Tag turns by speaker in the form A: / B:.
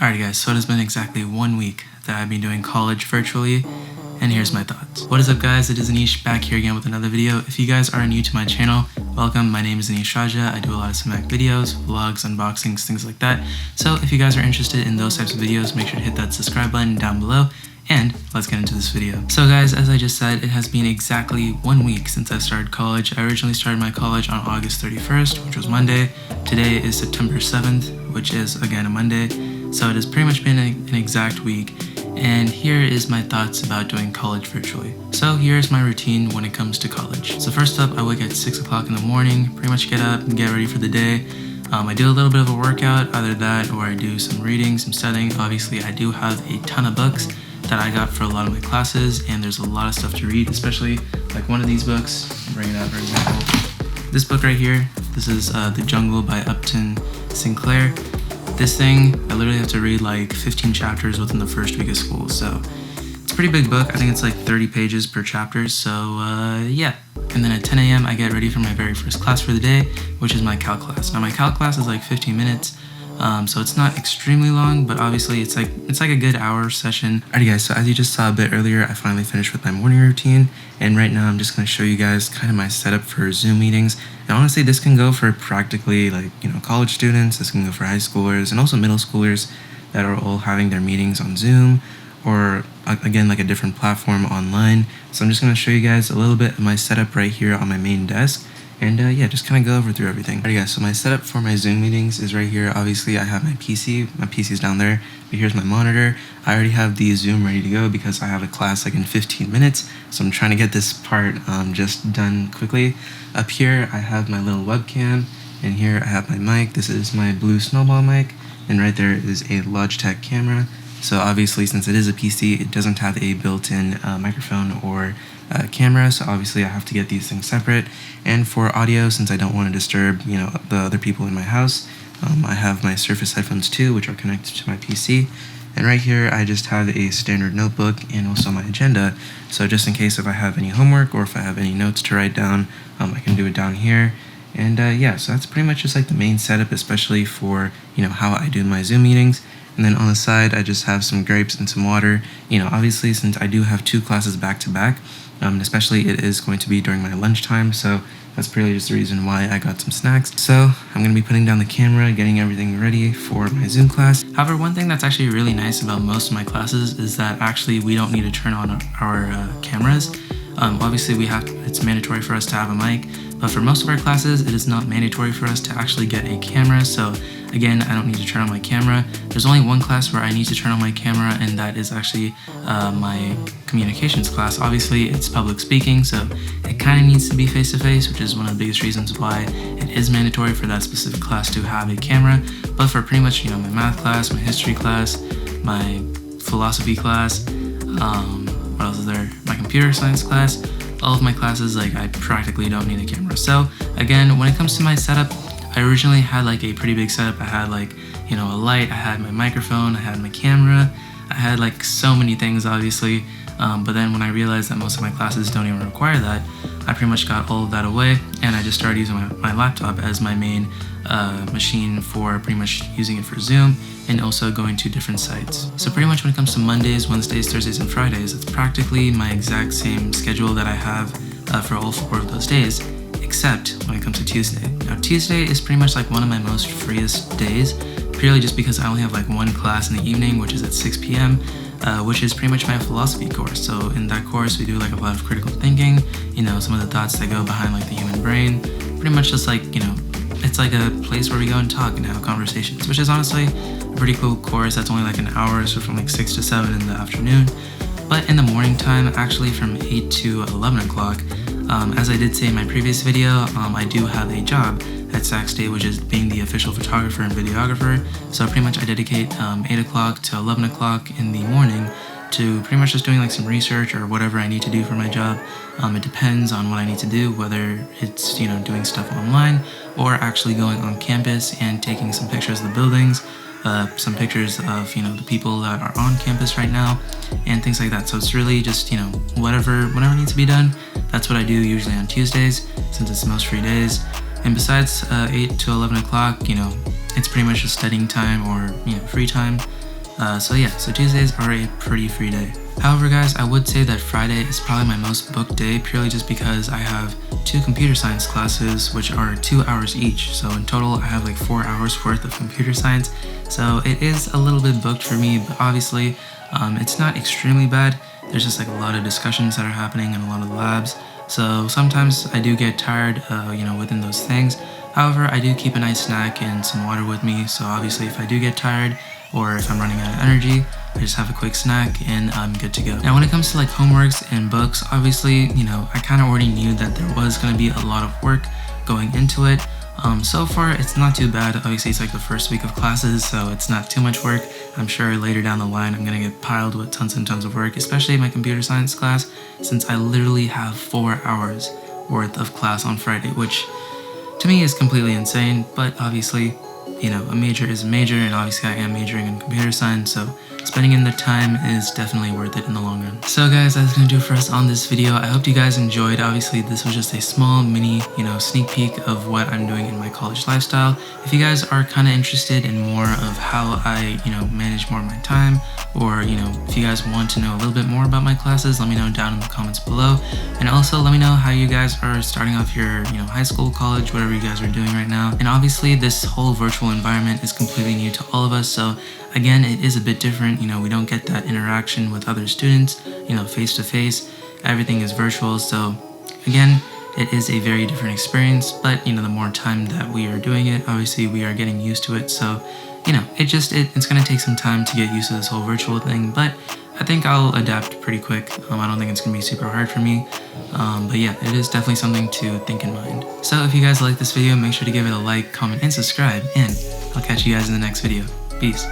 A: Alright guys, so it has been exactly 1 week that I've been doing college virtually, and here's my thoughts. What is up guys, it is Anish back here again with another video. If you guys are new to my channel, welcome. My name is Anish Raja. I do a lot of Simac videos, vlogs, unboxings, things like that. So if you guys are interested in those types of videos, make sure to hit that subscribe button down below. And let's get into this video. So guys, as I just said, it has been exactly 1 week since I started college. I originally started my college on August 31st, which was Monday. Today is September 7th, which is again a Monday. So it has pretty much been an exact week. And here is my thoughts about doing college virtually. So here's my routine when it comes to college. So first up, I wake at 6 o'clock in the morning, pretty much get up and get ready for the day. I do a little bit of a workout, either that or I do some reading, some studying. Obviously, I do have a ton of books that I got for a lot of my classes, and there's a lot of stuff to read, especially like one of these books. I'll bring it out for example. This book right here, this is The Jungle by Upton Sinclair. This thing, I literally have to read like 15 chapters within the first week of school, so it's a pretty big book. I think it's like 30 pages per chapter, so yeah. And then at 10 a.m. I get ready for my very first class for the day, which is my calc class. Now my calc class is like 15 minutes, so it's not extremely long, but obviously it's like a good hour session. Alrighty guys, so as you just saw a bit earlier, I finally finished with my morning routine, and right now I'm just going to show you guys kind of my setup for Zoom meetings. And honestly, this can go for practically like, college students, this can go for high schoolers and also middle schoolers that are all having their meetings on Zoom or again like a different platform online. So I'm just going to show you guys a little bit of my setup right here on my main desk. And yeah, just kind of go through everything. Alright guys, so my setup for my Zoom meetings is right here. Obviously I have my PC is down there, but here's my monitor. I already have the Zoom ready to go because I have a class like in 15 minutes. So I'm trying to get this part just done quickly. Up here I have my little webcam, and here I have my mic. This is my Blue Snowball mic, and right there is a Logitech camera. So obviously, since it is a PC, it doesn't have a built-in microphone or camera, so obviously I have to get these things separate. And for audio, since I don't want to disturb the other people in my house, I have my Surface headphones too, which are connected to my PC. And right here I just have a standard notebook and also my agenda, so just in case if I have any homework or if I have any notes to write down, I can do it down here. And yeah, so that's pretty much just like the main setup, especially for how I do my Zoom meetings. And then on the side, I just have some grapes and some water. Obviously, since I do have 2 classes back to back, especially it is going to be during my lunchtime, so that's really just the reason why I got some snacks. So I'm going to be putting down the camera, getting everything ready for my Zoom class. However, one thing that's actually really nice about most of my classes is that actually we don't need to turn on our cameras. Obviously, it's mandatory for us to have a mic, but for most of our classes, it is not mandatory for us to actually get a camera. So again, I don't need to turn on my camera. There's only one class where I need to turn on my camera, and that is actually my communications class. Obviously, it's public speaking, so it kind of needs to be face-to-face, which is one of the biggest reasons why it is mandatory for that specific class to have a camera. But for pretty much, my math class, my history class, my philosophy class, what else is there? My computer science class, all of my classes, like I practically don't need a camera. So again, when it comes to my setup, I originally had like a pretty big setup. I had like, a light, I had my microphone, I had my camera, I had like so many things obviously. But then when I realized that most of my classes don't even require that, I pretty much got all of that away, and I just started using my laptop as my main machine for pretty much using it for Zoom and also going to different sites. So pretty much when it comes to Mondays, Wednesdays, Thursdays, and Fridays, it's practically my exact same schedule that I have for all 4 of those days, except when it comes to Tuesday. Now Tuesday is pretty much like one of my most freest days, purely just because I only have like 1 class in the evening, which is at 6 p.m., which is pretty much my philosophy course. So in that course, we do like a lot of critical thinking, some of the thoughts that go behind like the human brain, pretty much just like, it's like a place where we go and talk and have conversations, which is honestly a pretty cool course. That's only like an hour, so from like 6 to 7 in the afternoon. But in the morning time, actually from 8 to 11 o'clock, as I did say in my previous video, I do have a job at Sac State, which is being the official photographer and videographer. So pretty much I dedicate 8 o'clock to 11 o'clock in the morning to pretty much just doing like some research or whatever I need to do for my job. It depends on what I need to do, whether it's doing stuff online or actually going on campus and taking some pictures of the buildings, some pictures of the people that are on campus right now and things like that. So it's really just whatever needs to be done. That's what I do usually on Tuesdays, since it's the most free days. And besides 8 to 11 o'clock, it's pretty much just studying time or free time. So yeah, so Tuesdays are a pretty free day. However guys, I would say that Friday is probably my most booked day purely just because I have 2 computer science classes which are 2 hours each. So in total I have like 4 hours worth of computer science. So it is a little bit booked for me, but obviously it's not extremely bad. There's just like a lot of discussions that are happening and a lot of labs. So sometimes I do get tired, within those things. However, I do keep a nice snack and some water with me. So obviously if I do get tired or if I'm running out of energy, I just have a quick snack and I'm good to go. Now when it comes to like homeworks and books, obviously, I kind of already knew that there was going to be a lot of work going into it. So far it's not too bad. Obviously it's like the first week of classes, so it's not too much work. I'm sure later down the line I'm gonna get piled with tons and tons of work, especially in my computer science class, since I literally have 4 hours worth of class on Friday, which to me is completely insane. But obviously, a major is a major, and obviously I am majoring in computer science, so spending in the time is definitely worth it in the long run. So guys, that's gonna do it for us on this video. I hope you guys enjoyed. Obviously this was just a small mini, sneak peek of what I'm doing in my college lifestyle. If you guys are kind of interested in more of how I, manage more of my time, or if you guys want to know a little bit more about my classes, let me know down in the comments below. And also let me know how you guys are starting off your, high school, college, whatever you guys are doing right now. And obviously this whole virtual environment is completely new to all of us, so again, it is a bit different. We don't get that interaction with other students, face to face. Everything is virtual, so again, it is a very different experience. But the more time that we are doing it, obviously we are getting used to it. So it's gonna take some time to get used to this whole virtual thing, but I think I'll adapt pretty quick. I don't think it's gonna be super hard for me, but yeah, it is definitely something to think in mind. So if you guys like this video, make sure to give it a like, comment, and subscribe, and I'll catch you guys in the next video. Peace.